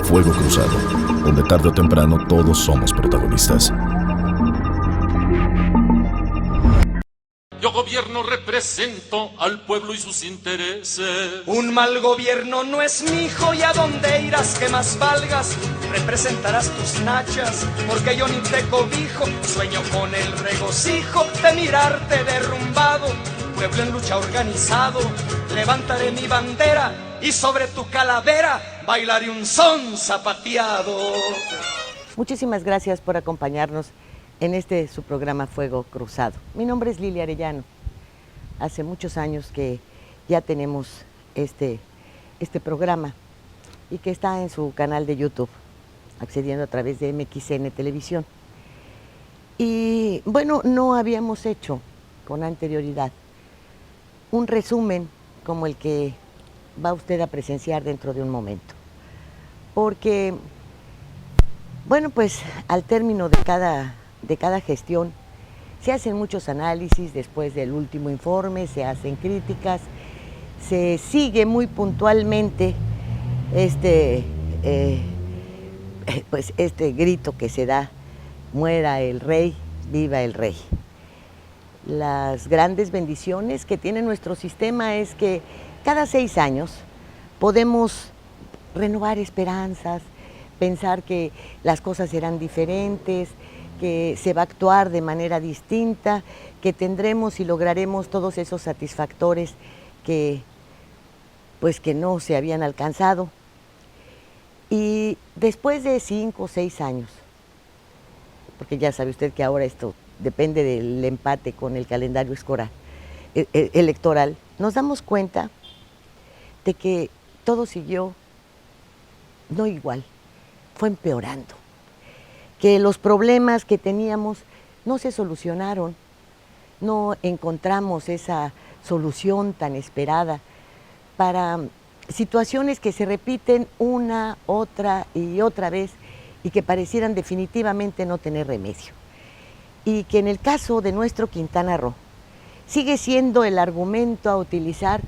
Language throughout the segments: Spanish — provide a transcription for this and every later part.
Fuego Cruzado, donde tarde o temprano todos somos protagonistas. Yo gobierno, represento al pueblo y sus intereses. Un mal gobierno no es mi hijo, y a dónde irás que más valgas. Representarás tus nachas, porque yo ni te cobijo. Sueño con el regocijo de mirarte derrumbado. Pueblo en lucha organizado, levantaré mi bandera y sobre tu calavera bailaré un son zapateado. Muchísimas gracias por acompañarnos en su programa Fuego Cruzado. Mi nombre es Lilia Arellano. Hace muchos años que ya tenemos este programa y que está en su canal de YouTube, accediendo a través de MXN Televisión. Y bueno, no habíamos hecho con anterioridad un resumen como el que va usted a presenciar dentro de un momento. Porque, bueno, pues al término de cada gestión se hacen muchos análisis después del último informe, se hacen críticas, se sigue muy puntualmente pues este grito que se da: muera el rey, viva el rey. Las grandes bendiciones que tiene nuestro sistema es que cada 6 años podemos renovar esperanzas, pensar que las cosas serán diferentes, que se va a actuar de manera distinta, que tendremos y lograremos todos esos satisfactores que no se habían alcanzado. Y después de 5 o 6 años, porque ya sabe usted que ahora esto depende del empate con el calendario electoral, nos damos cuenta de que todo siguió no igual, fue empeorando, que los problemas que teníamos no se solucionaron, no encontramos esa solución tan esperada para situaciones que se repiten una, otra y otra vez y que parecieran definitivamente no tener remedio. Y que en el caso de nuestro Quintana Roo sigue siendo el argumento a utilizar: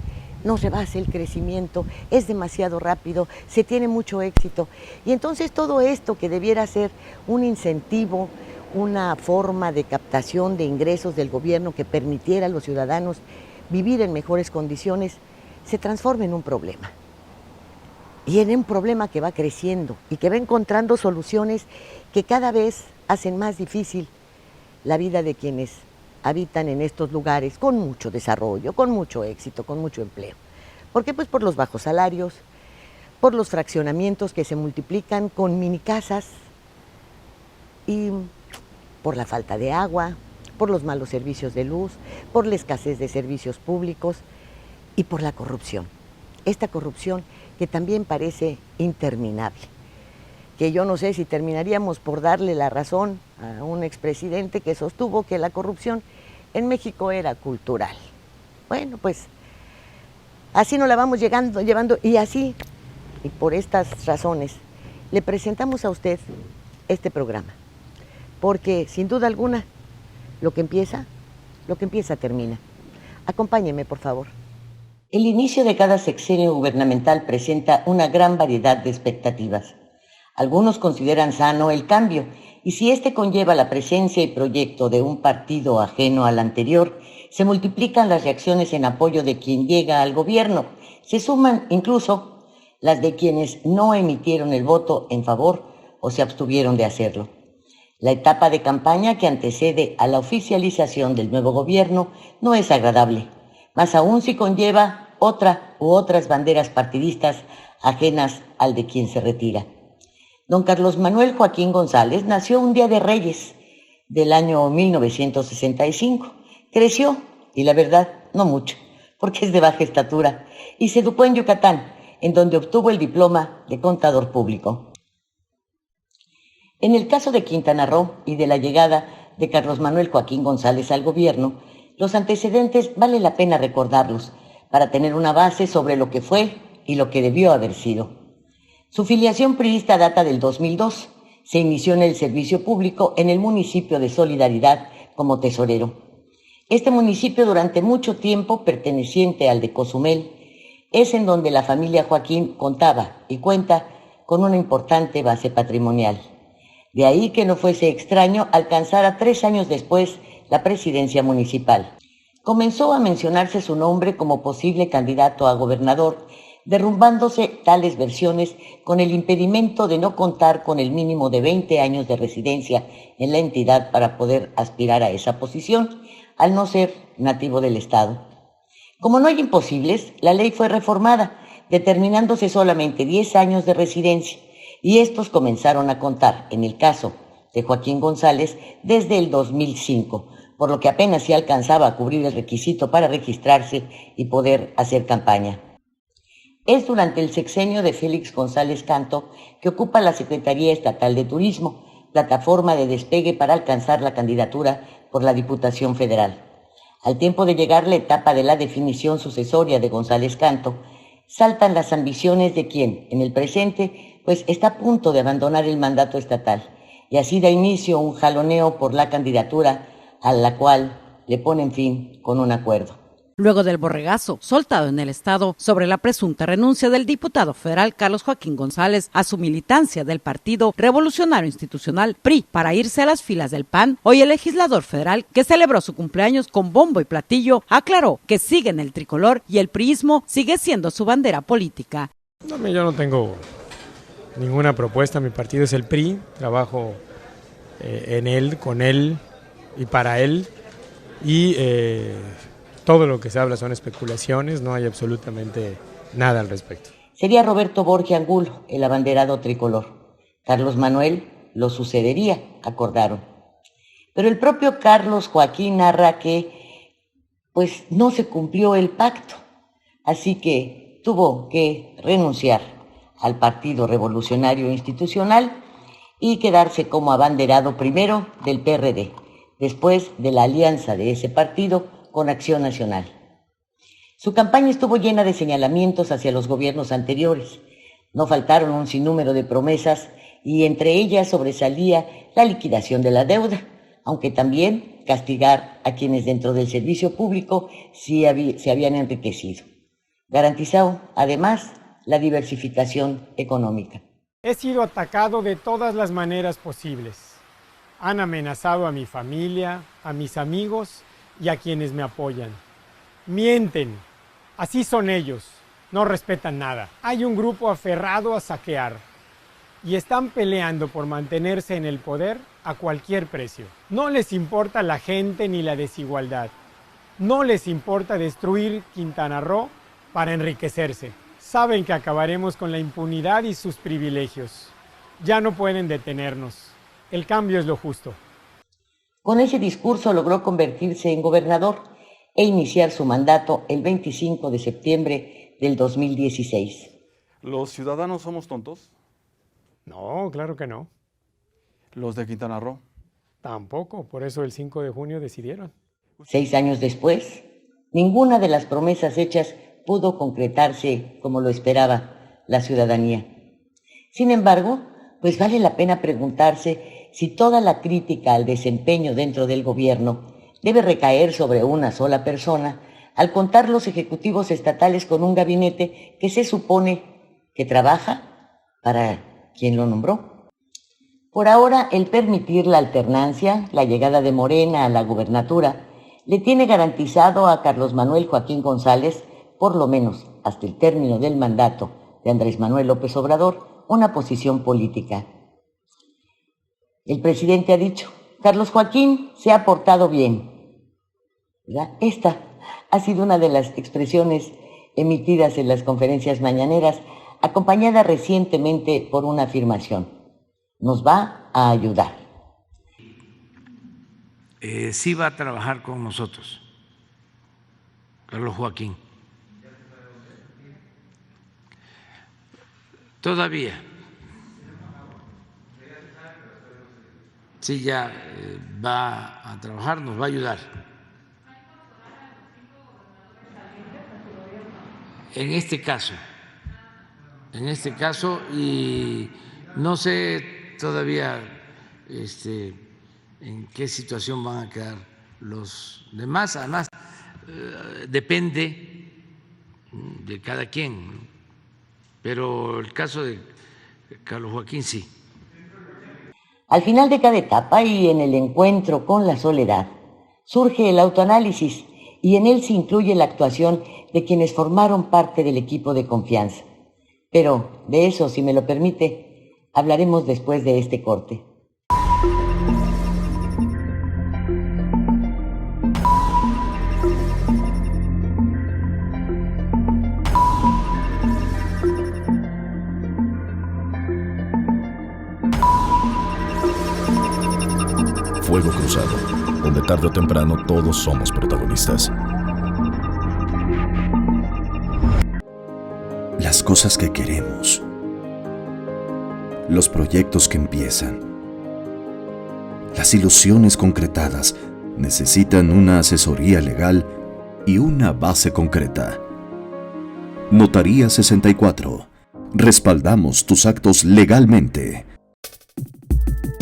no rebasa el crecimiento, es demasiado rápido, se tiene mucho éxito. Y entonces todo esto que debiera ser un incentivo, una forma de captación de ingresos del gobierno que permitiera a los ciudadanos vivir en mejores condiciones, se transforma en un problema. Y en un problema que va creciendo y que va encontrando soluciones que cada vez hacen más difícil la vida de quienes habitan en estos lugares con mucho desarrollo, con mucho éxito, con mucho empleo. ¿Por qué? Pues por los bajos salarios, por los fraccionamientos que se multiplican con mini casas y por la falta de agua, por los malos servicios de luz, por la escasez de servicios públicos y por la corrupción. Esta corrupción que también parece interminable, que yo no sé si terminaríamos por darle la razón a un expresidente que sostuvo que la corrupción en México era cultural. Bueno, pues así nos la vamos llevando y así, y por estas razones, le presentamos a usted este programa. Porque sin duda alguna, lo que empieza termina. Acompáñeme, por favor. El inicio de cada sexenio gubernamental presenta una gran variedad de expectativas. Algunos consideran sano el cambio, y si este conlleva la presencia y proyecto de un partido ajeno al anterior, se multiplican las reacciones en apoyo de quien llega al gobierno. Se suman incluso las de quienes no emitieron el voto en favor o se abstuvieron de hacerlo. La etapa de campaña que antecede a la oficialización del nuevo gobierno no es agradable, más aún si conlleva otra u otras banderas partidistas ajenas al de quien se retira. Don Carlos Manuel Joaquín González nació un día de Reyes del año 1965. Creció, y la verdad, no mucho, porque es de baja estatura, y se educó en Yucatán, en donde obtuvo el diploma de contador público. En el caso de Quintana Roo y de la llegada de Carlos Manuel Joaquín González al gobierno, los antecedentes vale la pena recordarlos para tener una base sobre lo que fue y lo que debió haber sido. Su filiación priista data del 2002. Se inició en el servicio público en el municipio de Solidaridad como tesorero. Este municipio, durante mucho tiempo perteneciente al de Cozumel, es en donde la familia Joaquín contaba y cuenta con una importante base patrimonial. De ahí que no fuese extraño alcanzara 3 años después la presidencia municipal. Comenzó a mencionarse su nombre como posible candidato a gobernador, derrumbándose tales versiones con el impedimento de no contar con el mínimo de 20 años de residencia en la entidad para poder aspirar a esa posición, al no ser nativo del estado. Como no hay imposibles, la ley fue reformada, determinándose solamente 10 años de residencia, y estos comenzaron a contar, en el caso de Joaquín González, desde el 2005, por lo que apenas se alcanzaba a cubrir el requisito para registrarse y poder hacer campaña. Es durante el sexenio de Félix González Canto que ocupa la Secretaría Estatal de Turismo, plataforma de despegue para alcanzar la candidatura por la Diputación Federal. Al tiempo de llegar la etapa de la definición sucesoria de González Canto, saltan las ambiciones de quien, en el presente, pues está a punto de abandonar el mandato estatal, y así da inicio un jaloneo por la candidatura a la cual le ponen fin con un acuerdo. Luego del borregazo soltado en el estado sobre la presunta renuncia del diputado federal Carlos Joaquín González a su militancia del Partido Revolucionario Institucional PRI para irse a las filas del PAN, hoy el legislador federal, que celebró su cumpleaños con bombo y platillo, aclaró que sigue en el tricolor y el priismo sigue siendo su bandera política. No, yo no tengo ninguna propuesta, mi partido es el PRI, trabajo en él, con él y para él, y todo lo que se habla son especulaciones, no hay absolutamente nada al respecto. Sería Roberto Borgia Angulo el abanderado tricolor. Carlos Manuel lo sucedería, acordaron. Pero el propio Carlos Joaquín narra que pues no se cumplió el pacto, así que tuvo que renunciar al Partido Revolucionario Institucional y quedarse como abanderado primero del PRD, después de la alianza de ese partido con Acción Nacional. Su campaña estuvo llena de señalamientos hacia los gobiernos anteriores. No faltaron un sinnúmero de promesas y entre ellas sobresalía la liquidación de la deuda, aunque también castigar a quienes dentro del servicio público se habían enriquecido. Garantizó, además, la diversificación económica. He sido atacado de todas las maneras posibles. Han amenazado a mi familia, a mis amigos y a quienes me apoyan. Mienten, así son ellos, no respetan nada. Hay un grupo aferrado a saquear y están peleando por mantenerse en el poder a cualquier precio. No les importa la gente ni la desigualdad. No les importa destruir Quintana Roo para enriquecerse. Saben que acabaremos con la impunidad y sus privilegios. Ya no pueden detenernos. El cambio es lo justo. Con ese discurso logró convertirse en gobernador e iniciar su mandato el 25 de septiembre del 2016. ¿Los ciudadanos somos tontos? No, claro que no. ¿Los de Quintana Roo? Tampoco, por eso el 5 de junio decidieron. 6 años después, ninguna de las promesas hechas pudo concretarse como lo esperaba la ciudadanía. Sin embargo, pues vale la pena preguntarse si toda la crítica al desempeño dentro del gobierno debe recaer sobre una sola persona, al contar los ejecutivos estatales con un gabinete que se supone que trabaja para quien lo nombró. Por ahora, el permitir la alternancia, la llegada de Morena a la gubernatura, le tiene garantizado a Carlos Manuel Joaquín González, por lo menos hasta el término del mandato de Andrés Manuel López Obrador, una posición política. El presidente ha dicho, Carlos Joaquín se ha portado bien. ¿Verdad? Esta ha sido una de las expresiones emitidas en las conferencias mañaneras, acompañada recientemente por una afirmación. Nos va a ayudar. Sí va a trabajar con nosotros, Carlos Joaquín. Todavía. Sí, ya va a trabajar, nos va a ayudar. En este caso, y no sé todavía en qué situación van a quedar los demás. Además, depende de cada quien, pero el caso de Carlos Joaquín sí. Al final de cada etapa y en el encuentro con la soledad, surge el autoanálisis y en él se incluye la actuación de quienes formaron parte del equipo de confianza. Pero de eso, si me lo permite, hablaremos después de este corte. Fuego Cruzado, donde tarde o temprano todos somos protagonistas. Las cosas que queremos, los proyectos que empiezan, las ilusiones concretadas necesitan una asesoría legal y una base concreta. Notaría 64. Respaldamos tus actos legalmente.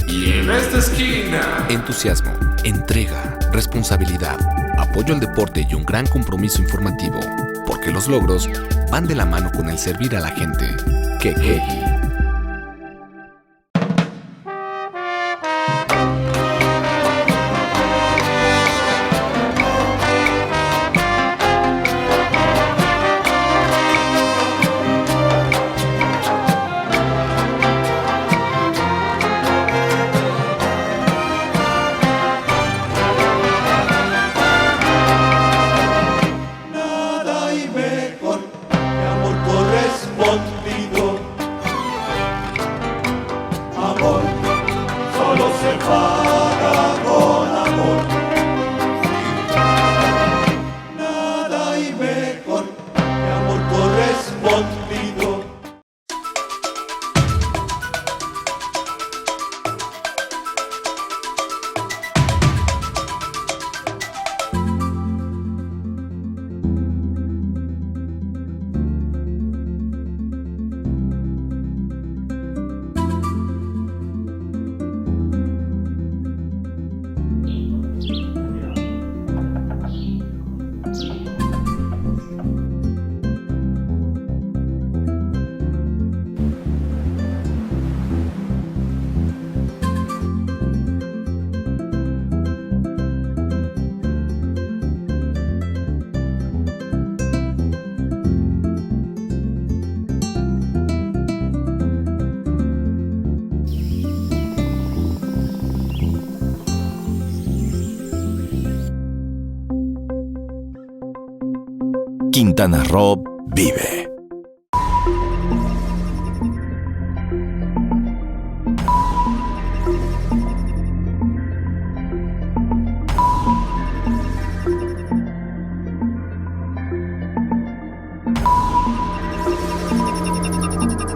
Y en esta esquina, entusiasmo, entrega, responsabilidad, apoyo al deporte y un gran compromiso informativo, porque los logros van de la mano con el servir a la gente. Kekegi. Quintana Roo vive.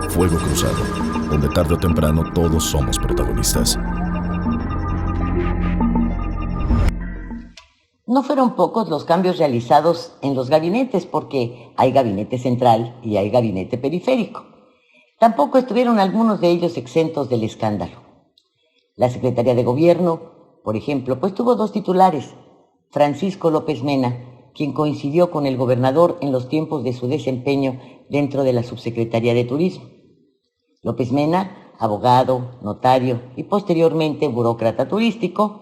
Fuego Cruzado, donde tarde o temprano todos somos protagonistas. No fueron pocos los cambios realizados en los gabinetes, porque hay gabinete central y hay gabinete periférico. Tampoco estuvieron algunos de ellos exentos del escándalo. La Secretaría de Gobierno, por ejemplo, pues tuvo dos titulares: Francisco López Mena, quien coincidió con el gobernador en los tiempos de su desempeño dentro de la Subsecretaría de Turismo. López Mena, abogado, notario y posteriormente burócrata turístico,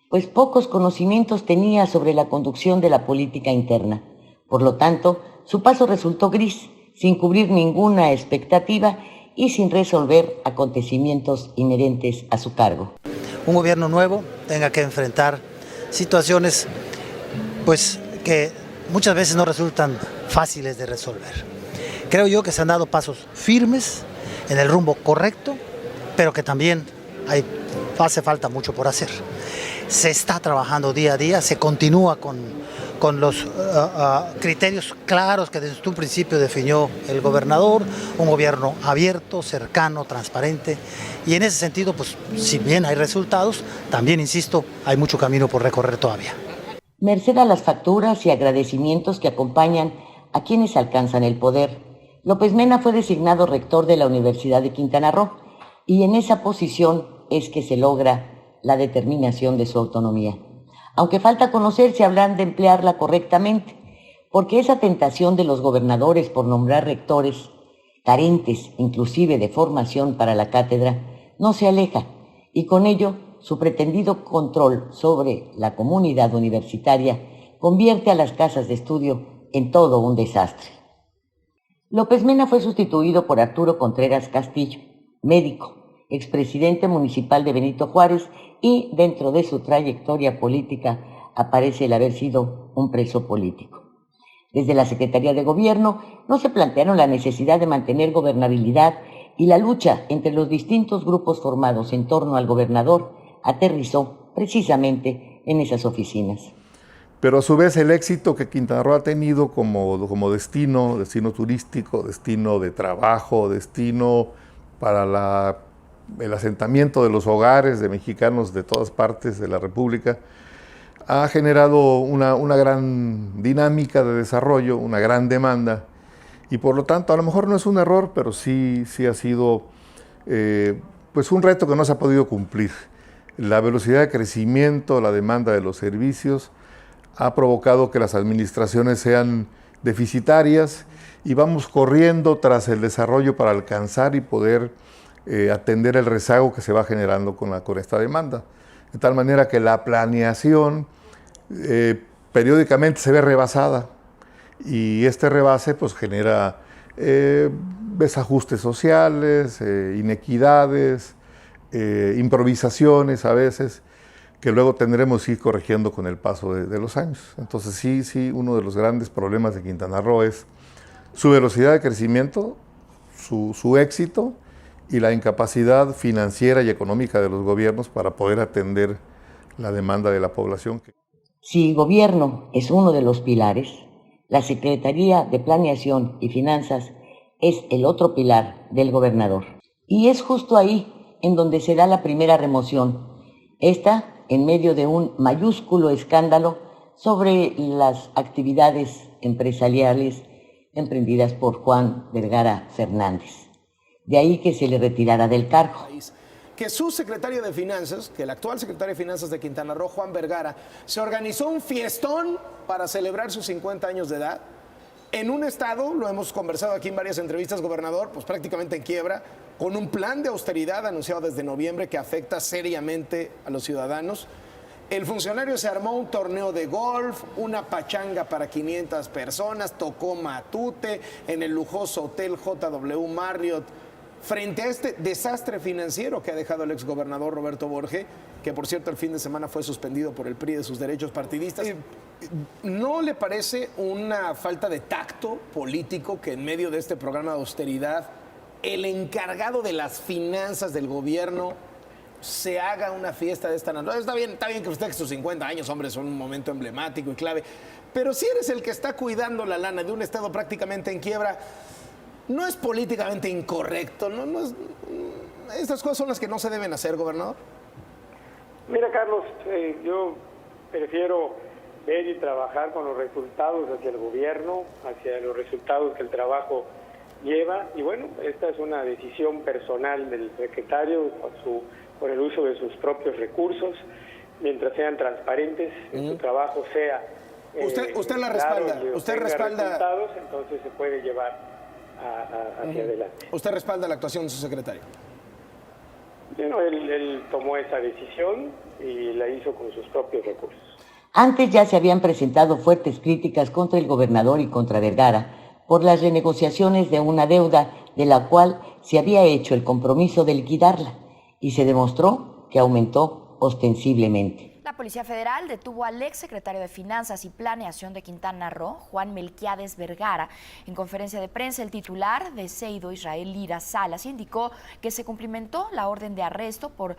pues pocos conocimientos tenía sobre la conducción de la política interna. Por lo tanto, su paso resultó gris, sin cubrir ninguna expectativa y sin resolver acontecimientos inherentes a su cargo. Un gobierno nuevo tenga que enfrentar situaciones pues que muchas veces no resultan fáciles de resolver. Creo yo que se han dado pasos firmes en el rumbo correcto, pero que también hace falta mucho por hacer. Se está trabajando día a día, se continúa con los criterios claros que desde un principio definió el gobernador, un gobierno abierto, cercano, transparente, y en ese sentido, pues si bien hay resultados, también, insisto, hay mucho camino por recorrer todavía. Merced a las facturas y agradecimientos que acompañan a quienes alcanzan el poder, López Mena fue designado rector de la Universidad de Quintana Roo, y en esa posición es que se logra la determinación de su autonomía. Aunque falta conocer si habrán de emplearla correctamente, porque esa tentación de los gobernadores por nombrar rectores carentes inclusive de formación para la cátedra, no se aleja y con ello su pretendido control sobre la comunidad universitaria convierte a las casas de estudio en todo un desastre. López Mena fue sustituido por Arturo Contreras Castillo, médico, expresidente municipal de Benito Juárez, y dentro de su trayectoria política aparece el haber sido un preso político. Desde la Secretaría de Gobierno no se plantearon la necesidad de mantener gobernabilidad y la lucha entre los distintos grupos formados en torno al gobernador aterrizó precisamente en esas oficinas. Pero a su vez el éxito que Quintana Roo ha tenido como destino turístico, destino de trabajo, destino para el asentamiento de los hogares de mexicanos de todas partes de la República, ha generado una gran dinámica de desarrollo, una gran demanda, y por lo tanto a lo mejor no es un error, pero sí ha sido pues un reto que no se ha podido cumplir. La velocidad de crecimiento, la demanda de los servicios ha provocado que las administraciones sean deficitarias y vamos corriendo tras el desarrollo para alcanzar y poder atender el rezago que se va generando con esta demanda. De tal manera que la planeación periódicamente se ve rebasada y este rebase pues genera desajustes sociales, inequidades, improvisaciones a veces, que luego tendremos que ir corrigiendo con el paso de los años. Entonces sí, uno de los grandes problemas de Quintana Roo es su velocidad de crecimiento, su éxito y la incapacidad financiera y económica de los gobiernos para poder atender la demanda de la población. Si gobierno es uno de los pilares, la Secretaría de Planeación y Finanzas es el otro pilar del gobernador. Y es justo ahí en donde se da la primera remoción. Esta en medio de un mayúsculo escándalo sobre las actividades empresariales emprendidas por Juan Vergara Fernández. De ahí que se le retirara del cargo. Que su secretario de Finanzas, que el actual secretario de Finanzas de Quintana Roo, Juan Vergara, se organizó un fiestón para celebrar sus 50 años de edad en un estado, lo hemos conversado aquí en varias entrevistas, gobernador, pues prácticamente en quiebra, con un plan de austeridad anunciado desde noviembre que afecta seriamente a los ciudadanos. El funcionario se armó un torneo de golf, una pachanga para 500 personas, tocó Matute en el lujoso hotel JW Marriott, frente a este desastre financiero que ha dejado el exgobernador Roberto Borge, que por cierto el fin de semana fue suspendido por el PRI de sus derechos partidistas. ¿No le parece una falta de tacto político que en medio de este programa de austeridad el encargado de las finanzas del gobierno se haga una fiesta de esta naturaleza? Está bien que usted que sus 50 años, hombre, son un momento emblemático y clave, pero si eres el que está cuidando la lana de un estado prácticamente en quiebra, no es políticamente incorrecto, estas cosas son las que no se deben hacer, gobernador. Mira, Carlos, yo prefiero ver y trabajar con los resultados hacia el gobierno, hacia los resultados que el trabajo lleva, y bueno, esta es una decisión personal del secretario por el uso de sus propios recursos, mientras sean transparentes, que su trabajo sea usted la respalda, claro, usted respalda resultados, entonces se puede llevar hacia adelante. ¿Usted respalda la actuación de su secretario? Bueno, él tomó esa decisión y la hizo con sus propios recursos. Antes ya se habían presentado fuertes críticas contra el gobernador y contra Vergara por las renegociaciones de una deuda de la cual se había hecho el compromiso de liquidarla y se demostró que aumentó ostensiblemente. La Policía Federal detuvo al exsecretario de Finanzas y Planeación de Quintana Roo, Juan Melquiades Vergara. En conferencia de prensa, el titular de Seido, Israel Lira Salas, indicó que se cumplimentó la orden de arresto por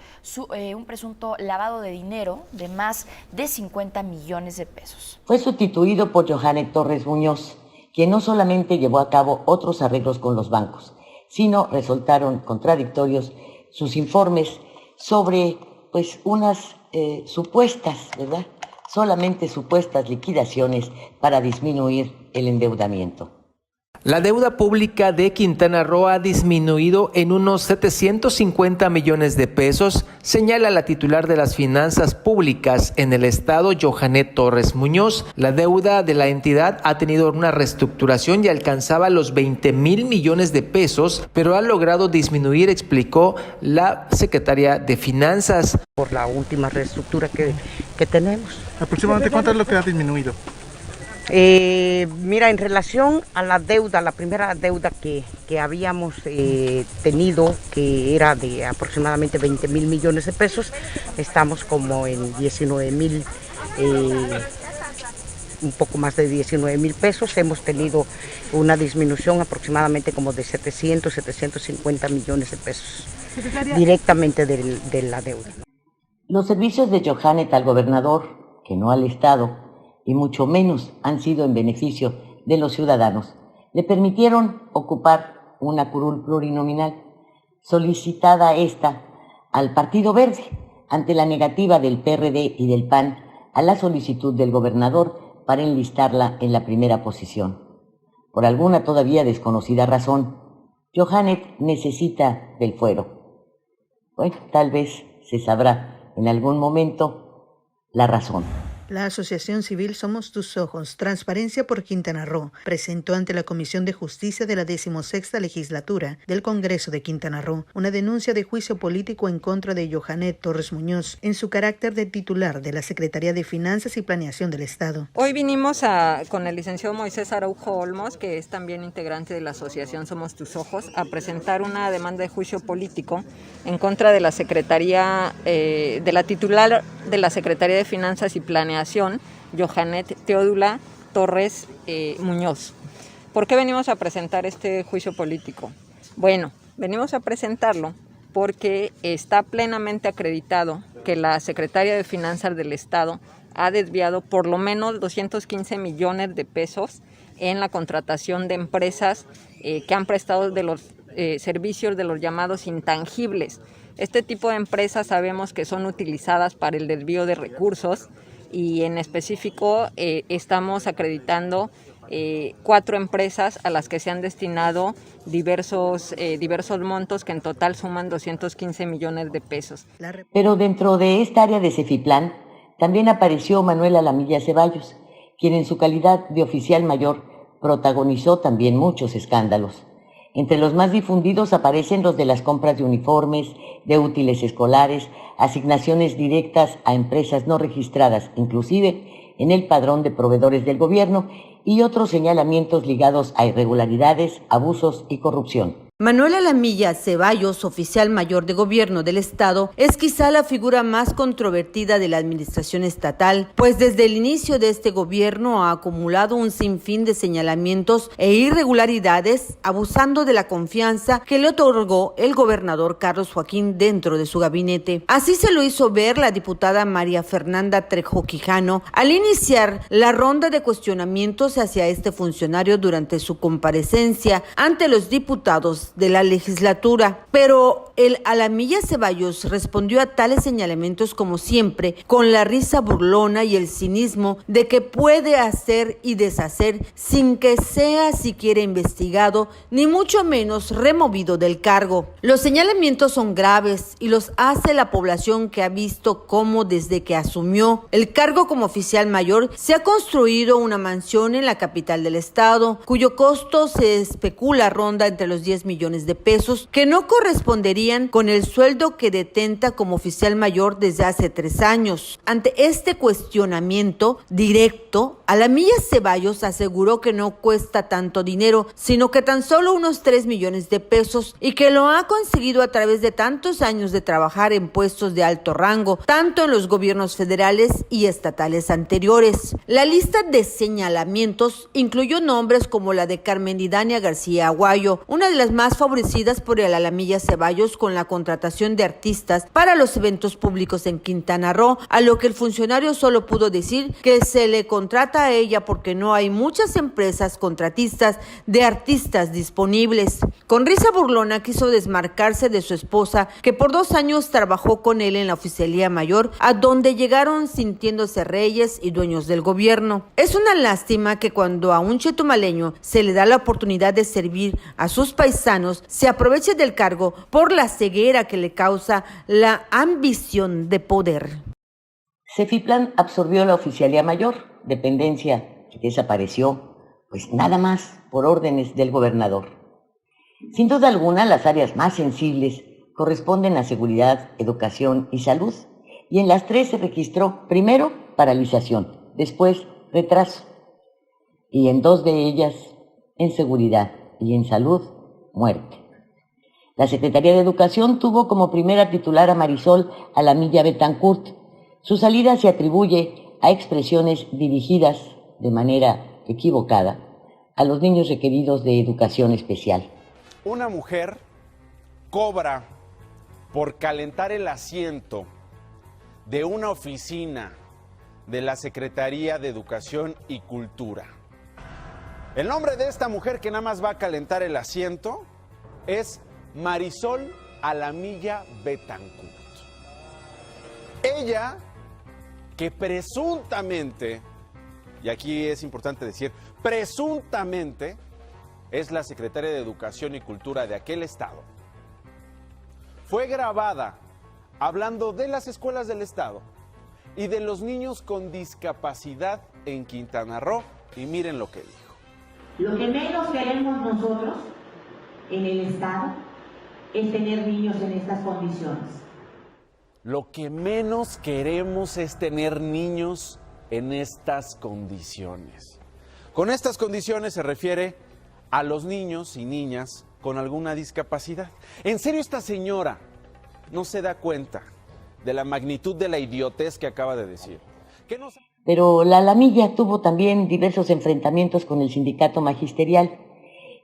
un presunto lavado de dinero de más de 50 millones de pesos. Fue sustituido por Johannet Torres Muñoz, quien no solamente llevó a cabo otros arreglos con los bancos, sino resultaron contradictorios sus informes sobre unas supuestas, ¿verdad? Solamente supuestas liquidaciones para disminuir el endeudamiento. La deuda pública de Quintana Roo ha disminuido en unos 750 millones de pesos, señala la titular de las finanzas públicas en el estado, Johanet Torres Muñoz. La deuda de la entidad ha tenido una reestructuración y alcanzaba los 20,000 millones de pesos, pero ha logrado disminuir, explicó la secretaria de Finanzas. Por la última reestructura que tenemos. ¿Aproximadamente cuánto es lo que ha disminuido? Mira, en relación a la deuda, la primera deuda que habíamos tenido, que era de aproximadamente 20,000 millones de pesos, estamos como en 19,000, un poco más de 19,000 pesos. Hemos tenido una disminución aproximadamente como de 750 millones de pesos, directamente de la deuda. Los servicios de Johanet al gobernador, que no al Estado, y mucho menos han sido en beneficio de los ciudadanos, le permitieron ocupar una curul plurinominal, solicitada esta al Partido Verde ante la negativa del PRD y del PAN a la solicitud del gobernador para enlistarla en la primera posición. Por alguna todavía desconocida razón, Johanet necesita del fuero. Bueno, tal vez se sabrá en algún momento la razón. La Asociación Civil Somos Tus Ojos, Transparencia por Quintana Roo, presentó ante la Comisión de Justicia de la 16ª Legislatura del Congreso de Quintana Roo una denuncia de juicio político en contra de Johanet Torres Muñoz en su carácter de titular de la Secretaría de Finanzas y Planeación del Estado. Hoy vinimos con el licenciado Moisés Araujo Olmos, que es también integrante de la Asociación Somos Tus Ojos, a presentar una demanda de juicio político en contra de la Secretaría, de la titular de la Secretaría de Finanzas y Planeación, Johanet Teodula Torres Muñoz. ¿Por qué venimos a presentar este juicio político? Bueno, venimos a presentarlo porque está plenamente acreditado que la Secretaría de Finanzas del Estado ha desviado por lo menos 215 millones de pesos en la contratación de empresas que han prestado de los servicios de los llamados intangibles. Este tipo de empresas sabemos que son utilizadas para el desvío de recursos, y en específico estamos acreditando 4 empresas a las que se han destinado diversos montos que en total suman 215 millones de pesos. Pero dentro de esta área de Cefiplán también apareció Manuel Alamilla Ceballos, quien en su calidad de oficial mayor protagonizó también muchos escándalos. Entre los más difundidos aparecen los de las compras de uniformes, de útiles escolares, asignaciones directas a empresas no registradas, inclusive en el padrón de proveedores del gobierno, y otros señalamientos ligados a irregularidades, abusos y corrupción. Manuel Alamilla Ceballos, oficial mayor de gobierno del Estado, es quizá la figura más controvertida de la administración estatal, pues desde el inicio de este gobierno ha acumulado un sinfín de señalamientos e irregularidades, abusando de la confianza que le otorgó el gobernador Carlos Joaquín dentro de su gabinete. Así se lo hizo ver la diputada María Fernanda Trejo Quijano al iniciar la ronda de cuestionamientos hacia este funcionario durante su comparecencia ante los diputados de la legislatura, pero el Alamilla Ceballos respondió a tales señalamientos como siempre, con la risa burlona y el cinismo de que puede hacer y deshacer sin que sea siquiera investigado, ni mucho menos removido del cargo. Los señalamientos son graves y los hace la población que ha visto cómo desde que asumió el cargo como oficial mayor se ha construido una mansión en la capital del estado, cuyo costo se especula ronda entre los 10 millones de pesos, que no corresponderían con el sueldo que detenta como oficial mayor desde hace 3 años. Ante este cuestionamiento directo, Alamilla Ceballos aseguró que no cuesta tanto dinero, sino que tan solo unos 3 millones de pesos y que lo ha conseguido a través de tantos años de trabajar en puestos de alto rango, tanto en los gobiernos federales y estatales anteriores. La lista de señalamientos incluyó nombres como la de Carmen Didania García Aguayo, una de las más más favorecidas por el Alamilla Ceballos con la contratación de artistas para los eventos públicos en Quintana Roo, a lo que el funcionario solo pudo decir que se le contrata a ella porque no hay muchas empresas contratistas de artistas disponibles. Con risa burlona quiso desmarcarse de su esposa, que por 2 años trabajó con él en la Oficialía Mayor, a donde llegaron sintiéndose reyes y dueños del gobierno. Es una lástima que cuando a un chetumaleño se le da la oportunidad de servir a sus paisanos, se aproveche del cargo por la ceguera que le causa la ambición de poder. Cefiplan absorbió la Oficialía Mayor, dependencia que desapareció, pues nada más por órdenes del gobernador. Sin duda alguna, las áreas más sensibles corresponden a seguridad, educación y salud, y en las 3 se registró primero paralización, después retraso, y en 2 de ellas, en seguridad y en salud, muerte. La Secretaría de Educación tuvo como primera titular a Marisol Alamilla Betancourt. Su salida se atribuye a expresiones dirigidas de manera equivocada a los niños requeridos de educación especial. Una mujer cobra por calentar el asiento de una oficina de la Secretaría de Educación y Cultura. El nombre de esta mujer que nada más va a calentar el asiento es Marisol Alamilla Betancourt. Ella, que presuntamente, y aquí es importante decir, presuntamente es la secretaria de Educación y Cultura de aquel estado, fue grabada hablando de las escuelas del estado y de los niños con discapacidad en Quintana Roo, y miren lo que dijo. Lo que menos queremos nosotros en el estado es tener niños en estas condiciones. Lo que menos queremos es tener niños en estas condiciones. Con estas condiciones se refiere a los niños y niñas con alguna discapacidad. ¿En serio esta señora no se da cuenta de la magnitud de la idiotez que acaba de decir? Pero la Alamilla tuvo también diversos enfrentamientos con el sindicato magisterial,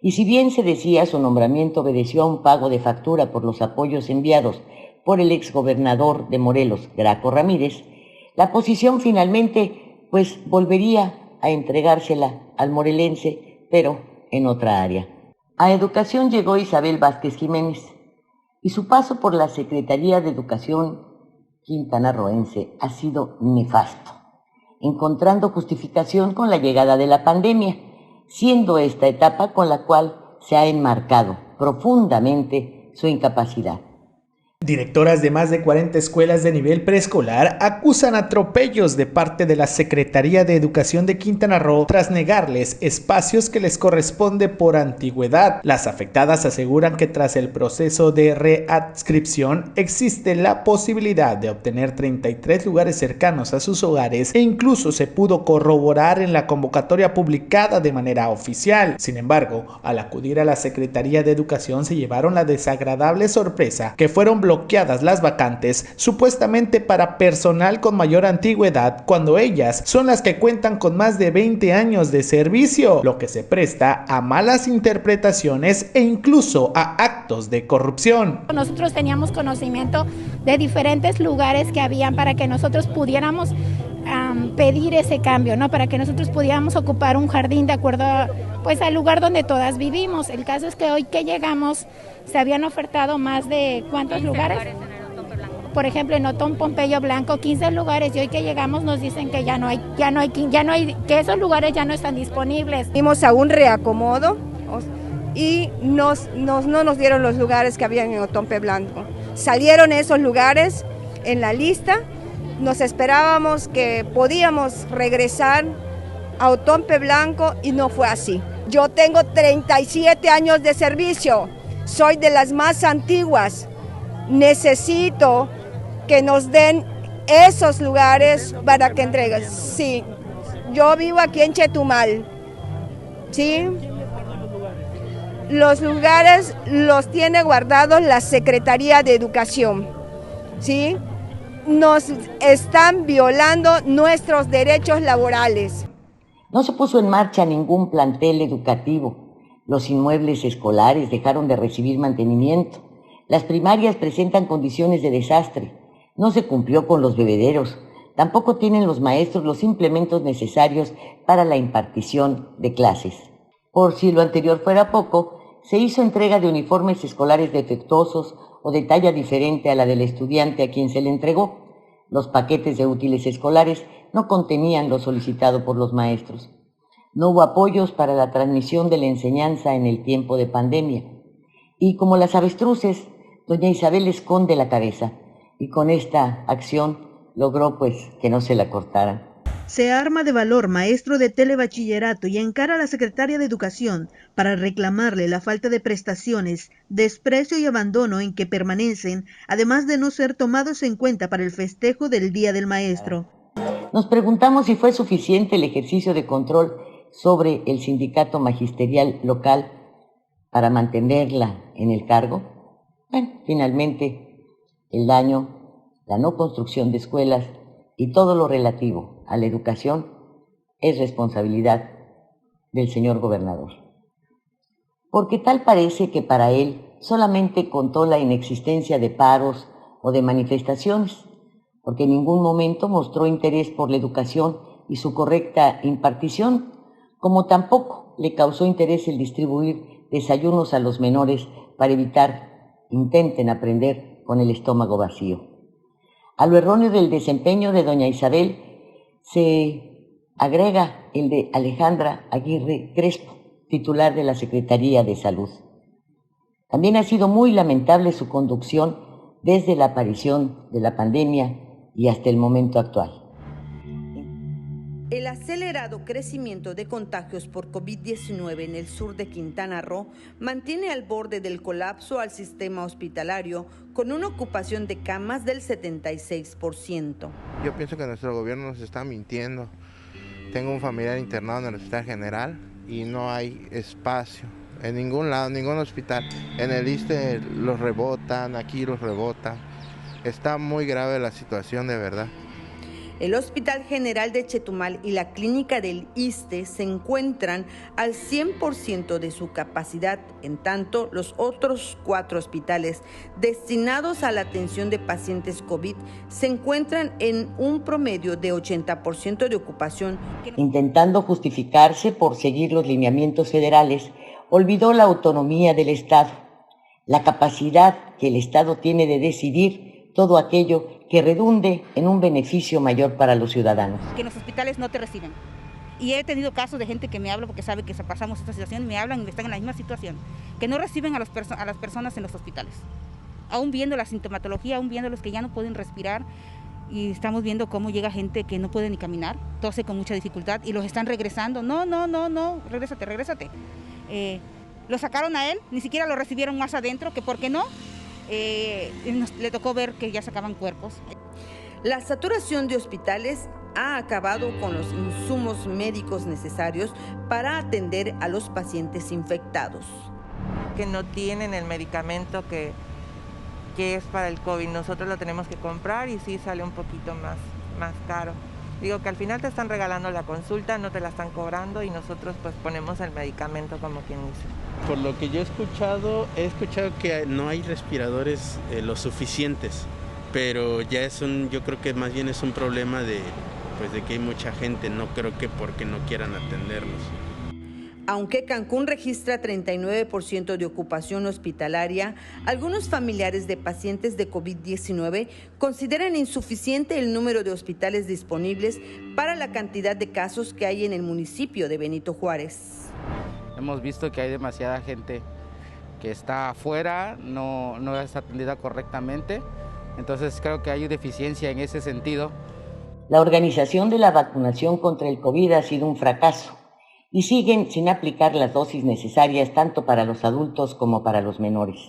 y si bien se decía su nombramiento obedeció a un pago de factura por los apoyos enviados por el exgobernador de Morelos, Graco Ramírez, la posición finalmente pues volvería a entregársela al morelense, pero en otra área. A Educación llegó Isabel Vázquez Jiménez, y su paso por la Secretaría de Educación quintanarroense ha sido nefasto, encontrando justificación con la llegada de la pandemia, siendo esta etapa con la cual se ha enmarcado profundamente su incapacidad. Directoras de más de 40 escuelas de nivel preescolar acusan atropellos de parte de la Secretaría de Educación de Quintana Roo tras negarles espacios que les corresponde por antigüedad. Las afectadas aseguran que tras el proceso de readscripción existe la posibilidad de obtener 33 lugares cercanos a sus hogares e incluso se pudo corroborar en la convocatoria publicada de manera oficial. Sin embargo, al acudir a la Secretaría de Educación se llevaron la desagradable sorpresa que fueron bloqueadas las vacantes supuestamente para personal con mayor antigüedad, cuando ellas son las que cuentan con más de 20 años de servicio, lo que se presta a malas interpretaciones e incluso a actos de corrupción. Nosotros teníamos conocimiento de diferentes lugares que habían para que nosotros pudiéramos pedir ese cambio, ¿no? Para que nosotros pudiéramos ocupar un jardín de acuerdo pues al lugar donde todas vivimos. El caso es que hoy que llegamos se habían ofertado más de ¿cuántos lugares? Por ejemplo, en Otón Pompeyo Blanco 15 lugares, y hoy que llegamos nos dicen que ya no hay, que esos lugares ya no están disponibles. Fuimos a un reacomodo y no nos dieron los lugares que habían en Otompe Blanco. Salieron esos lugares en la lista. Nos esperábamos que podíamos regresar a Otompe Blanco y no fue así. Yo tengo 37 años de servicio, soy de las más antiguas. Necesito que nos den esos lugares para que entreguen. Sí, yo vivo aquí en Chetumal. Sí, los lugares los tiene guardados la Secretaría de Educación. Sí. Nos están violando nuestros derechos laborales. No se puso en marcha ningún plantel educativo, Los inmuebles escolares dejaron de recibir mantenimiento. Las primarias presentan condiciones de desastre. No se cumplió con los bebederos. Tampoco tienen los maestros los implementos necesarios para la impartición de clases. Por si lo anterior fuera poco, se hizo entrega de uniformes escolares defectuosos o de talla diferente a la del estudiante a quien se le entregó. Los paquetes de útiles escolares no contenían lo solicitado por los maestros. No hubo apoyos para la transmisión de la enseñanza en el tiempo de pandemia. Y como las avestruces, doña Isabel esconde la cabeza y con esta acción logró que no se la cortaran. Se arma de valor maestro de telebachillerato y encara a la secretaria de Educación para reclamarle la falta de prestaciones, desprecio y abandono en que permanecen, además de no ser tomados en cuenta para el festejo del Día del Maestro. Nos preguntamos si fue suficiente el ejercicio de control sobre el sindicato magisterial local para mantenerla en el cargo. Bueno, finalmente el daño, la no construcción de escuelas y todo lo relativo a la educación es responsabilidad del señor gobernador. Porque tal parece que para él solamente contó la inexistencia de paros o de manifestaciones, porque en ningún momento mostró interés por la educación y su correcta impartición, como tampoco le causó interés el distribuir desayunos a los menores para evitar intenten aprender con el estómago vacío. A lo erróneo del desempeño de doña Isabel se agrega el de Alejandra Aguirre Crespo, titular de la Secretaría de Salud. También ha sido muy lamentable su conducción desde la aparición de la pandemia y hasta el momento actual. El acelerado crecimiento de contagios por COVID-19 en el sur de Quintana Roo mantiene al borde del colapso al sistema hospitalario, con una ocupación de camas del 76%. Yo pienso que nuestro gobierno nos está mintiendo. Tengo un familiar internado en el Hospital General y no hay espacio en ningún lado, ningún hospital. En el ISSSTE los rebotan, aquí los rebotan. Está muy grave la situación, de verdad. El Hospital General de Chetumal y la Clínica del ISSSTE se encuentran al 100% de su capacidad, en tanto los otros 4 hospitales destinados a la atención de pacientes COVID se encuentran en un promedio de 80% de ocupación. Intentando justificarse por seguir los lineamientos federales, olvidó la autonomía del Estado, la capacidad que el Estado tiene de decidir todo aquello que redunde en un beneficio mayor para los ciudadanos. Que en los hospitales no te reciben. Y he tenido casos de gente que me habla porque sabe que pasamos esta situación, me hablan y están en la misma situación, que no reciben a las personas en los hospitales. Aún viendo la sintomatología, aún viendo los que ya no pueden respirar, y estamos viendo cómo llega gente que no puede ni caminar, tose con mucha dificultad y los están regresando. No, regrésate. Lo sacaron a él, ni siquiera lo recibieron más adentro, que por qué no. Le tocó ver que ya sacaban cuerpos. La saturación de hospitales ha acabado con los insumos médicos necesarios para atender a los pacientes infectados. Que no tienen el medicamento que es para el COVID, nosotros lo tenemos que comprar y sí sale un poquito más caro. Digo que al final te están regalando la consulta, no te la están cobrando y nosotros pues ponemos el medicamento como quien dice. Por lo que yo he escuchado que no hay respiradores lo suficientes, pero ya yo creo que más bien es un problema de que hay mucha gente, no creo que porque no quieran atenderlos. Aunque Cancún registra 39% de ocupación hospitalaria, algunos familiares de pacientes de COVID-19 consideran insuficiente el número de hospitales disponibles para la cantidad de casos que hay en el municipio de Benito Juárez. Hemos visto que hay demasiada gente que está afuera, no es atendida correctamente, entonces creo que hay deficiencia en ese sentido. La organización de la vacunación contra el COVID ha sido un fracaso y siguen sin aplicar las dosis necesarias tanto para los adultos como para los menores.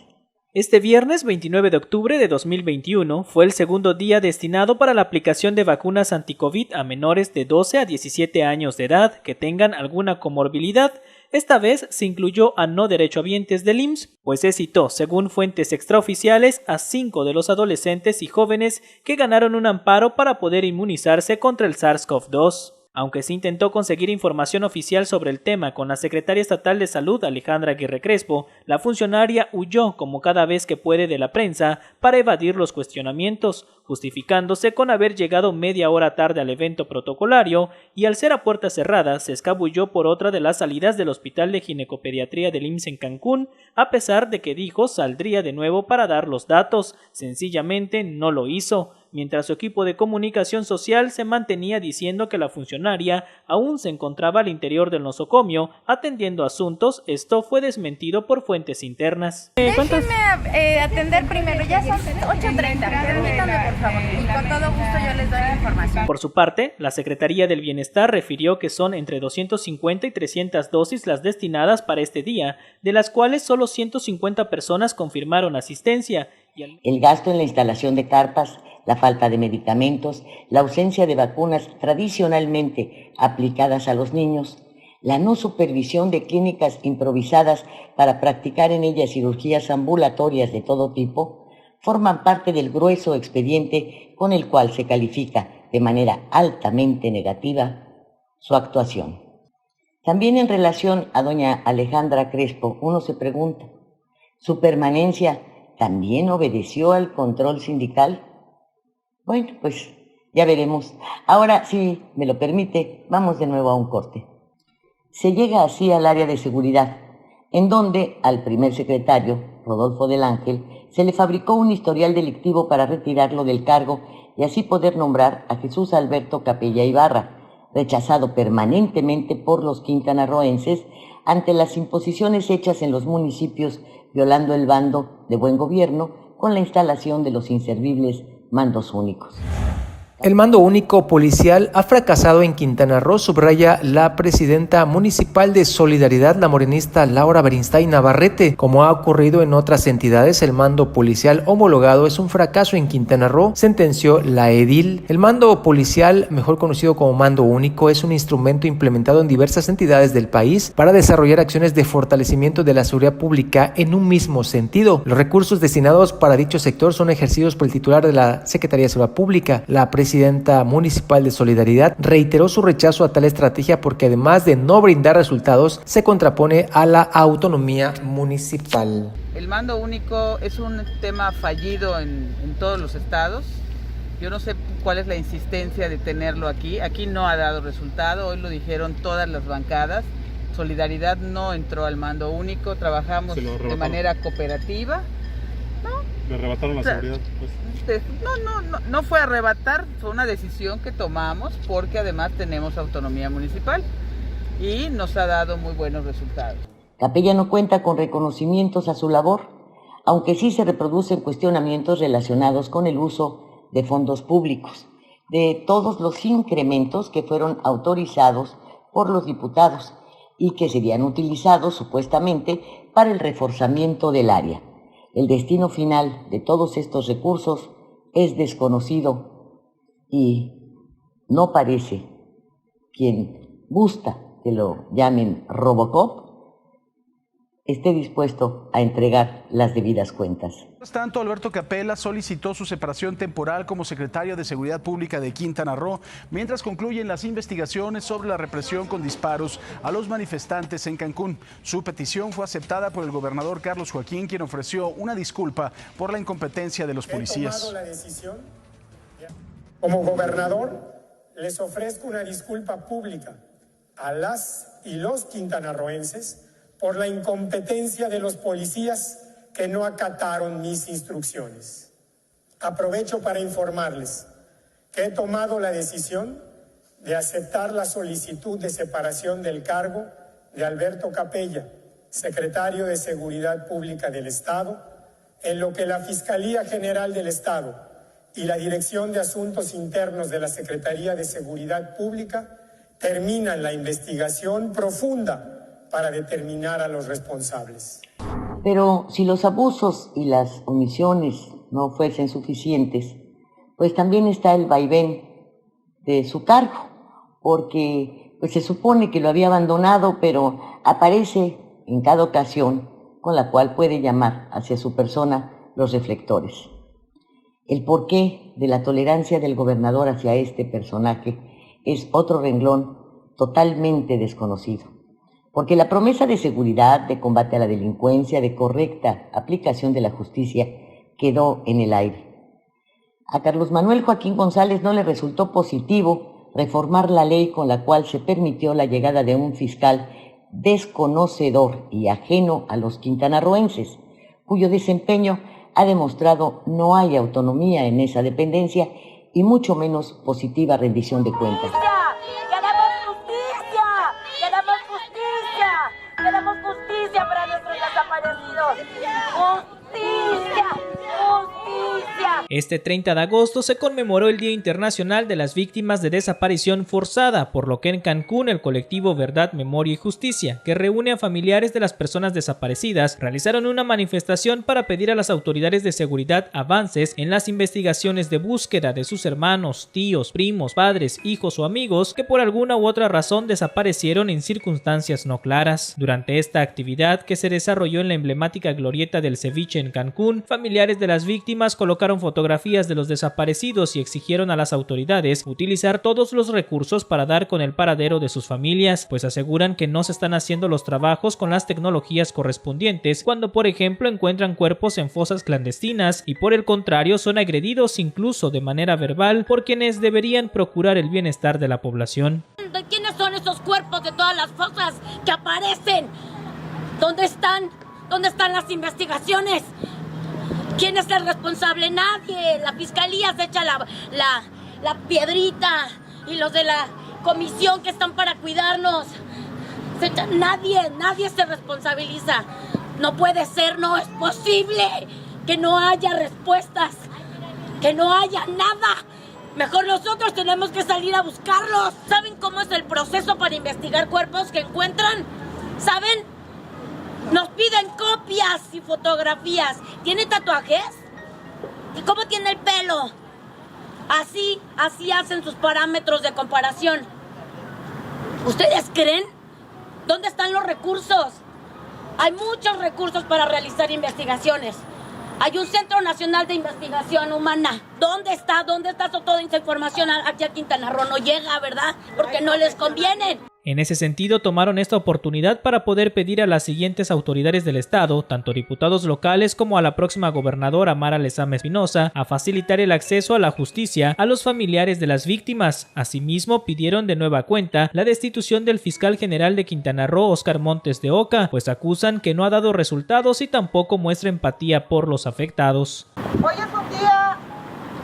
Este viernes 29 de octubre de 2021 fue el segundo día destinado para la aplicación de vacunas anti-COVID a menores de 12 a 17 años de edad que tengan alguna comorbilidad. Esta vez se incluyó a no derechohabientes del IMSS, pues se citó, según fuentes extraoficiales, a 5 de los adolescentes y jóvenes que ganaron un amparo para poder inmunizarse contra el SARS-CoV-2. Aunque se intentó conseguir información oficial sobre el tema con la secretaria estatal de Salud, Alejandra Aguirre Crespo, la funcionaria huyó como cada vez que puede de la prensa para evadir los cuestionamientos, justificándose con haber llegado media hora tarde al evento protocolario y al ser a puerta cerrada se escabulló por otra de las salidas del Hospital de Ginecopediatría del IMSS en Cancún, a pesar de que dijo saldría de nuevo para dar los datos. Sencillamente no lo hizo, mientras su equipo de comunicación social se mantenía diciendo que la funcionaria aún se encontraba al interior del nosocomio atendiendo asuntos. Esto fue desmentido por fuentes internas. Déjenme atender primero, ya son 8:30, permítanme por favor, y con todo gusto yo les doy la información. Por su parte, la Secretaría del Bienestar refirió que son entre 250 y 300 dosis las destinadas para este día, de las cuales solo 150 personas confirmaron asistencia. El gasto en la instalación de carpas, la falta de medicamentos, la ausencia de vacunas tradicionalmente aplicadas a los niños, la no supervisión de clínicas improvisadas para practicar en ellas cirugías ambulatorias de todo tipo, forman parte del grueso expediente con el cual se califica de manera altamente negativa su actuación. También en relación a doña Alejandra Crespo, uno se pregunta, ¿su permanencia también obedeció al control sindical? Bueno, pues ya veremos. Ahora, si me lo permite, vamos de nuevo a un corte. Se llega así al área de seguridad, en donde al primer secretario, Rodolfo del Ángel, se le fabricó un historial delictivo para retirarlo del cargo y así poder nombrar a Jesús Alberto Capella Ibarra, rechazado permanentemente por los quintanarroenses ante las imposiciones hechas en los municipios, violando el bando de buen gobierno con la instalación de los inservibles mandos únicos. El mando único policial ha fracasado en Quintana Roo, subraya la presidenta municipal de Solidaridad, la morenista Laura Berinstein Navarrete. Como ha ocurrido en otras entidades, el mando policial homologado es un fracaso en Quintana Roo, sentenció la edil. El mando policial, mejor conocido como mando único, es un instrumento implementado en diversas entidades del país para desarrollar acciones de fortalecimiento de la seguridad pública en un mismo sentido. Los recursos destinados para dicho sector son ejercidos por el titular de la Secretaría de Seguridad Pública. La presidenta municipal de Solidaridad reiteró su rechazo a tal estrategia porque además de no brindar resultados, se contrapone a la autonomía municipal. El mando único es un tema fallido en todos los estados. Yo no sé cuál es la insistencia de tenerlo aquí. Aquí no ha dado resultado, hoy lo dijeron todas las bancadas. Solidaridad no entró al mando único, trabajamos de manera cooperativa. Le arrebataron la seguridad, pues. No fue arrebatar, fue una decisión que tomamos porque además tenemos autonomía municipal y nos ha dado muy buenos resultados. Capella no cuenta con reconocimientos a su labor, aunque sí se reproducen cuestionamientos relacionados con el uso de fondos públicos, de todos los incrementos que fueron autorizados por los diputados y que serían utilizados supuestamente para el reforzamiento del área. El destino final de todos estos recursos es desconocido y no parece quien gusta que lo llamen Robocop esté dispuesto a entregar las debidas cuentas. Mientras tanto, Alberto Capella solicitó su separación temporal como secretario de Seguridad Pública de Quintana Roo, mientras concluyen las investigaciones sobre la represión con disparos a los manifestantes en Cancún. Su petición fue aceptada por el gobernador Carlos Joaquín, quien ofreció una disculpa por la incompetencia de los policías. He tomado la decisión. Como gobernador, les ofrezco una disculpa pública a las y los quintanarroenses por la incompetencia de los policías que no acataron mis instrucciones. Aprovecho para informarles que he tomado la decisión de aceptar la solicitud de separación del cargo de Alberto Capella, secretario de Seguridad Pública del Estado, en lo que la Fiscalía General del Estado y la Dirección de Asuntos Internos de la Secretaría de Seguridad Pública terminan la investigación profunda para determinar a los responsables. Pero si los abusos y las omisiones no fuesen suficientes, pues también está el vaivén de su cargo, porque pues se supone que lo había abandonado, pero aparece en cada ocasión con la cual puede llamar hacia su persona los reflectores. El porqué de la tolerancia del gobernador hacia este personaje es otro renglón totalmente desconocido. Porque la promesa de seguridad, de combate a la delincuencia, de correcta aplicación de la justicia, quedó en el aire. A Carlos Manuel Joaquín González no le resultó positivo reformar la ley con la cual se permitió la llegada de un fiscal desconocedor y ajeno a los quintanarroenses, cuyo desempeño ha demostrado no hay autonomía en esa dependencia y mucho menos positiva rendición de cuentas. Queremos justicia para nuestros desaparecidos. ¡Justicia! ¡Justicia! Este 30 de agosto se conmemoró el Día Internacional de las Víctimas de Desaparición Forzada, por lo que en Cancún el colectivo Verdad, Memoria y Justicia, que reúne a familiares de las personas desaparecidas, realizaron una manifestación para pedir a las autoridades de seguridad avances en las investigaciones de búsqueda de sus hermanos, tíos, primos, padres, hijos o amigos que por alguna u otra razón desaparecieron en circunstancias no claras. Durante esta actividad, que se desarrolló en la emblemática glorieta del Ceviche en Cancún, familiares de las víctimas colocaron fotografías de los desaparecidos y exigieron a las autoridades utilizar todos los recursos para dar con el paradero de sus familias, pues aseguran que no se están haciendo los trabajos con las tecnologías correspondientes cuando, por ejemplo, encuentran cuerpos en fosas clandestinas y por el contrario son agredidos incluso de manera verbal por quienes deberían procurar el bienestar de la población. ¿De quiénes son esos cuerpos de todas las fosas que aparecen? ¿Dónde están? ¿Dónde están las investigaciones? ¿Quién es el responsable? Nadie. La fiscalía se echa la piedrita y los de la comisión que están para cuidarnos. Nadie se responsabiliza. No puede ser, no es posible que no haya respuestas, que no haya nada. Mejor nosotros tenemos que salir a buscarlos. ¿Saben cómo es el proceso para investigar cuerpos que encuentran? ¿Saben? Nos piden copias y fotografías. ¿Tiene tatuajes? ¿Y cómo tiene el pelo? Así hacen sus parámetros de comparación. ¿Ustedes creen? ¿Dónde están los recursos? Hay muchos recursos para realizar investigaciones. Hay un Centro Nacional de Investigación Humana. ¿Dónde está? ¿Dónde está toda esa información? Aquí a Quintana Roo no llega, ¿verdad? Porque no les conviene. En ese sentido, tomaron esta oportunidad para poder pedir a las siguientes autoridades del estado, tanto diputados locales como a la próxima gobernadora Mara Lezama Espinosa, a facilitar el acceso a la justicia a los familiares de las víctimas. Asimismo, pidieron de nueva cuenta la destitución del fiscal general de Quintana Roo, Óscar Montes de Oca, pues acusan que no ha dado resultados y tampoco muestra empatía por los afectados. Hoy es un día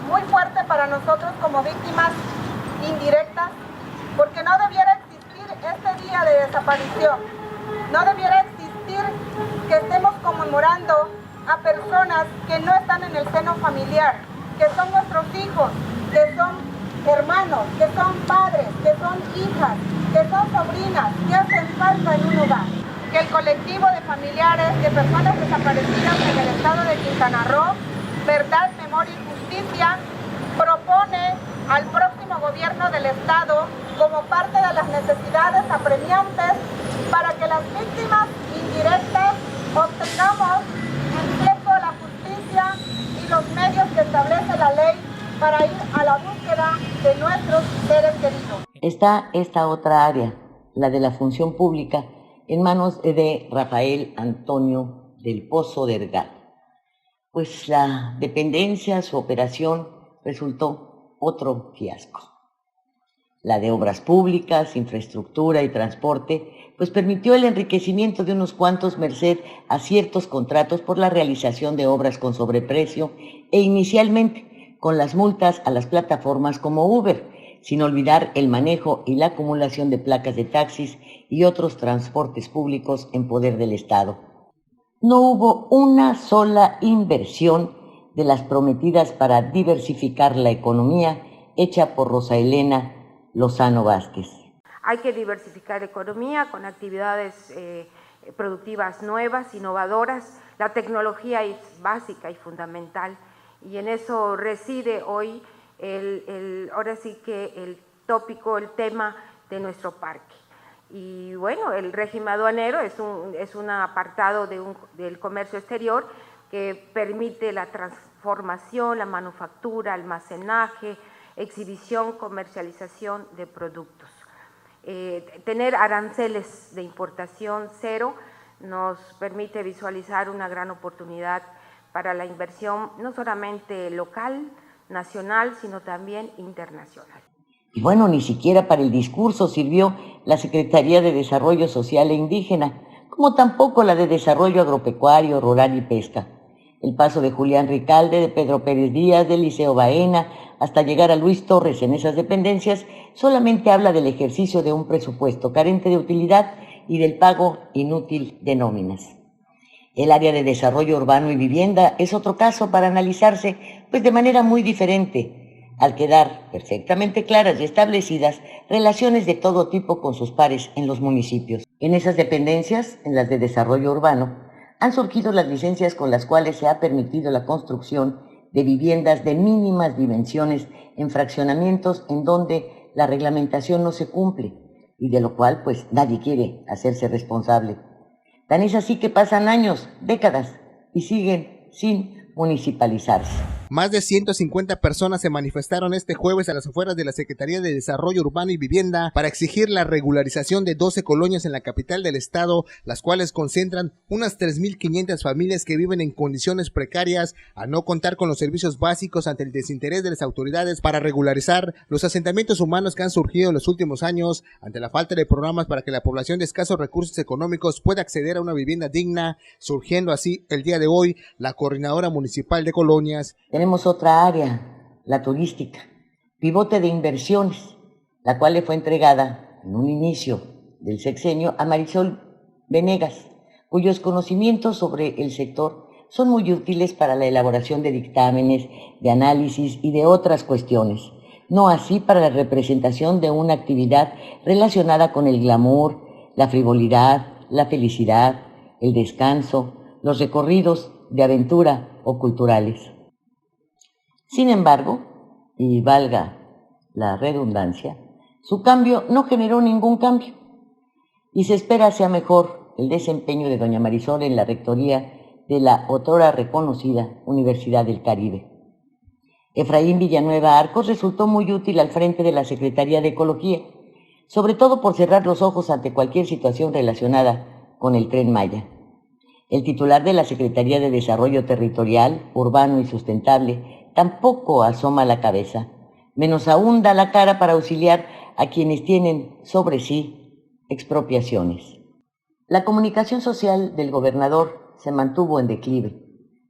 muy fuerte para nosotros como víctimas indirectas, porque no debiera existir este día de desaparición. No debiera existir que estemos conmemorando a personas que no están en el seno familiar, que son nuestros hijos, que son hermanos, que son padres, que son hijas, que son sobrinas, que hacen falta en un hogar. Que el colectivo de familiares de personas desaparecidas en el estado de Quintana Roo, Verdad, Memoria y Justicia, propone al próximo gobierno del estado como parte de las necesidades apremiantes para que las víctimas indirectas obtengamos el tiempo, la justicia y los medios que establece la ley para ir a la búsqueda de nuestros seres queridos. Está esta otra área, la de la función pública, en manos de Rafael Antonio del Pozo Delgado. Pues la dependencia, su operación, resultó otro fiasco. La de obras públicas, infraestructura y transporte, pues permitió el enriquecimiento de unos cuantos merced a ciertos contratos por la realización de obras con sobreprecio e inicialmente con las multas a las plataformas como Uber, sin olvidar el manejo y la acumulación de placas de taxis y otros transportes públicos en poder del Estado. No hubo una sola inversión de las prometidas para diversificar la economía hecha por Rosa Elena Lozano Vázquez. Hay que diversificar la economía con actividades productivas nuevas, innovadoras. La tecnología es básica y fundamental y en eso reside hoy ahora sí que el tópico, el tema de nuestro parque. Y bueno, el régimen aduanero es un apartado del comercio exterior que permite la transformación, la manufactura, almacenaje, exhibición, comercialización de productos. Tener aranceles de importación cero nos permite visualizar una gran oportunidad para la inversión, no solamente local, nacional, sino también internacional. Y bueno, ni siquiera para el discurso sirvió la Secretaría de Desarrollo Social e Indígena, como tampoco la de Desarrollo Agropecuario, Rural y Pesca. El paso de Julián Ricalde, de Pedro Pérez Díaz, de Liceo Baena, hasta llegar a Luis Torres en esas dependencias, solamente habla del ejercicio de un presupuesto carente de utilidad y del pago inútil de nóminas. El área de desarrollo urbano y vivienda es otro caso para analizarse pues de manera muy diferente, al quedar perfectamente claras y establecidas relaciones de todo tipo con sus pares en los municipios. En esas dependencias, en las de desarrollo urbano, han surgido las licencias con las cuales se ha permitido la construcción de viviendas de mínimas dimensiones en fraccionamientos en donde la reglamentación no se cumple y de lo cual pues nadie quiere hacerse responsable. Tan es así que pasan años, décadas y siguen sin municipalizarse. Más de 150 personas se manifestaron este jueves a las afueras de la Secretaría de Desarrollo Urbano y Vivienda para exigir la regularización de 12 colonias en la capital del estado, las cuales concentran unas 3.500 familias que viven en condiciones precarias a no contar con los servicios básicos ante el desinterés de las autoridades para regularizar los asentamientos humanos que han surgido en los últimos años ante la falta de programas para que la población de escasos recursos económicos pueda acceder a una vivienda digna, surgiendo así el día de hoy la Coordinadora Municipal de Colonias. Tenemos otra área, la turística, pivote de inversiones, la cual le fue entregada en un inicio del sexenio a Marisol Venegas, cuyos conocimientos sobre el sector son muy útiles para la elaboración de dictámenes, de análisis y de otras cuestiones, no así para la representación de una actividad relacionada con el glamour, la frivolidad, la felicidad, el descanso, los recorridos de aventura o culturales. Sin embargo, y valga la redundancia, su cambio no generó ningún cambio y se espera sea mejor el desempeño de doña Marisol en la rectoría de la otrora reconocida Universidad del Caribe. Efraín Villanueva Arcos resultó muy útil al frente de la Secretaría de Ecología, sobre todo por cerrar los ojos ante cualquier situación relacionada con el Tren Maya. El titular de la Secretaría de Desarrollo Territorial, Urbano y Sustentable tampoco asoma la cabeza, menos aún da la cara para auxiliar a quienes tienen sobre sí expropiaciones. La comunicación social del gobernador se mantuvo en declive,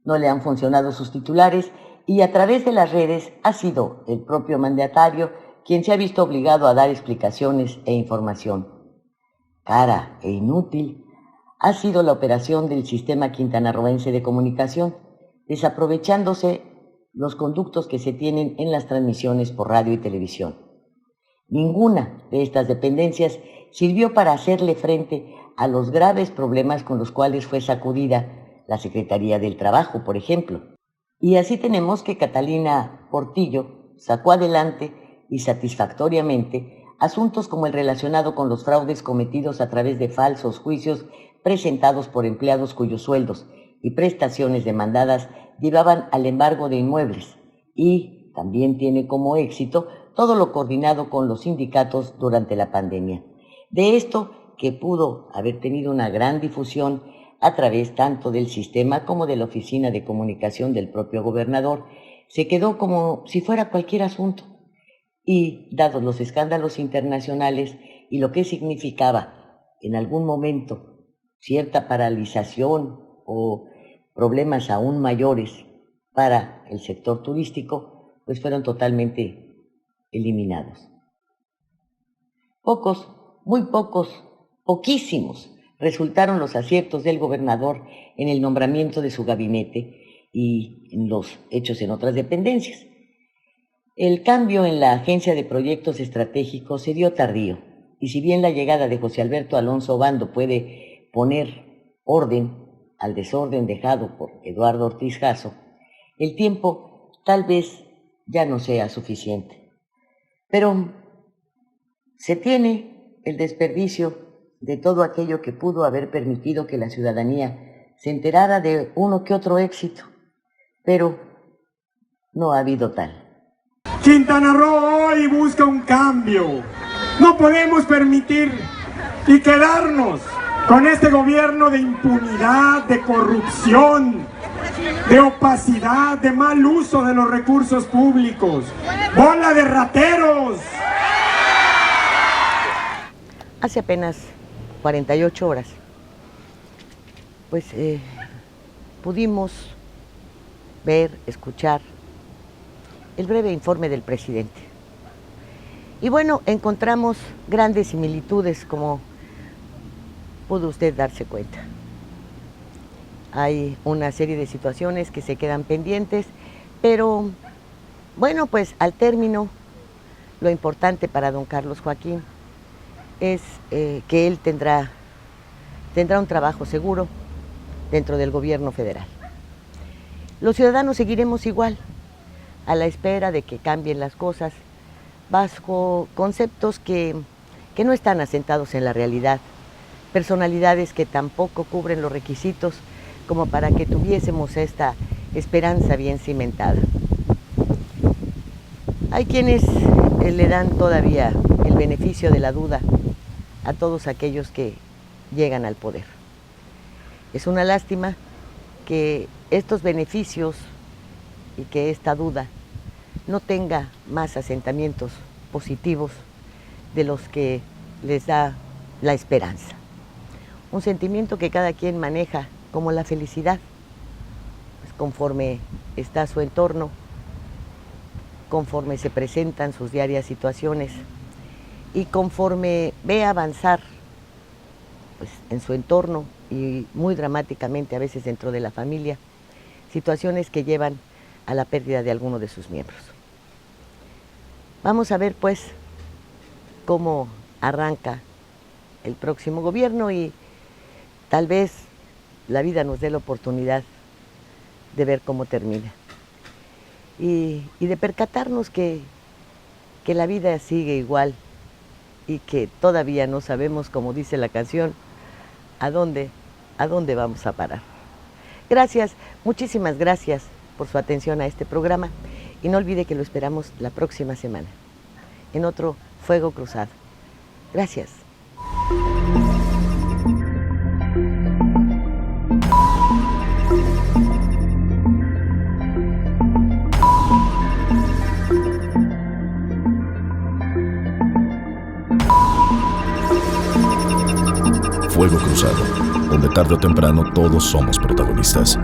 no le han funcionado sus titulares y a través de las redes ha sido el propio mandatario quien se ha visto obligado a dar explicaciones e información. Cara e inútil ha sido la operación del sistema quintanarroense de comunicación, desaprovechándose los conductos que se tienen en las transmisiones por radio y televisión. Ninguna de estas dependencias sirvió para hacerle frente a los graves problemas con los cuales fue sacudida la Secretaría del Trabajo, por ejemplo. Y así tenemos que Catalina Portillo sacó adelante y satisfactoriamente asuntos como el relacionado con los fraudes cometidos a través de falsos juicios presentados por empleados cuyos sueldos y prestaciones demandadas llevaban al embargo de inmuebles, y también tiene como éxito todo lo coordinado con los sindicatos durante la pandemia. De esto, que pudo haber tenido una gran difusión a través tanto del sistema como de la oficina de comunicación del propio gobernador, se quedó como si fuera cualquier asunto. Y, dados los escándalos internacionales y lo que significaba en algún momento cierta paralización o problemas aún mayores para el sector turístico, pues fueron totalmente eliminados. Pocos, muy pocos, poquísimos resultaron los aciertos del gobernador en el nombramiento de su gabinete y en los hechos en otras dependencias. El cambio en la Agencia de Proyectos Estratégicos se dio tardío, y si bien la llegada de José Alberto Alonso Obando puede poner orden al desorden dejado por Eduardo Ortiz Jasso, el tiempo tal vez ya no sea suficiente. Pero se tiene el desperdicio de todo aquello que pudo haber permitido que la ciudadanía se enterara de uno que otro éxito, pero no ha habido tal. Quintana Roo hoy busca un cambio. No podemos permitir y quedarnos con este gobierno de impunidad, de corrupción, de opacidad, de mal uso de los recursos públicos. ¡Bola de rateros! Hace apenas 48 horas, pues pudimos ver, escuchar el breve informe del presidente. Y bueno, encontramos grandes similitudes, como pudo usted darse cuenta. Hay una serie de situaciones que se quedan pendientes, pero bueno, pues al término, lo importante para don Carlos Joaquín es que él tendrá un trabajo seguro dentro del gobierno federal. Los ciudadanos seguiremos igual, a la espera de que cambien las cosas, bajo conceptos que no están asentados en la realidad, personalidades que tampoco cubren los requisitos como para que tuviésemos esta esperanza bien cimentada. Hay quienes le dan todavía el beneficio de la duda a todos aquellos que llegan al poder. Es una lástima que estos beneficios y que esta duda no tenga más asentamientos positivos de los que les da la esperanza. Un sentimiento que cada quien maneja como la felicidad, pues conforme está su entorno, conforme se presentan sus diarias situaciones y conforme ve avanzar pues, en su entorno y muy dramáticamente a veces dentro de la familia, situaciones que llevan a la pérdida de alguno de sus miembros. Vamos a ver pues cómo arranca el próximo gobierno y tal vez la vida nos dé la oportunidad de ver cómo termina y de percatarnos que la vida sigue igual y que todavía no sabemos, como dice la canción, a dónde vamos a parar. Gracias, muchísimas gracias por su atención a este programa y no olvide que lo esperamos la próxima semana en otro Fuego Cruzado. Gracias. Fuego Cruzado, donde tarde o temprano todos somos protagonistas.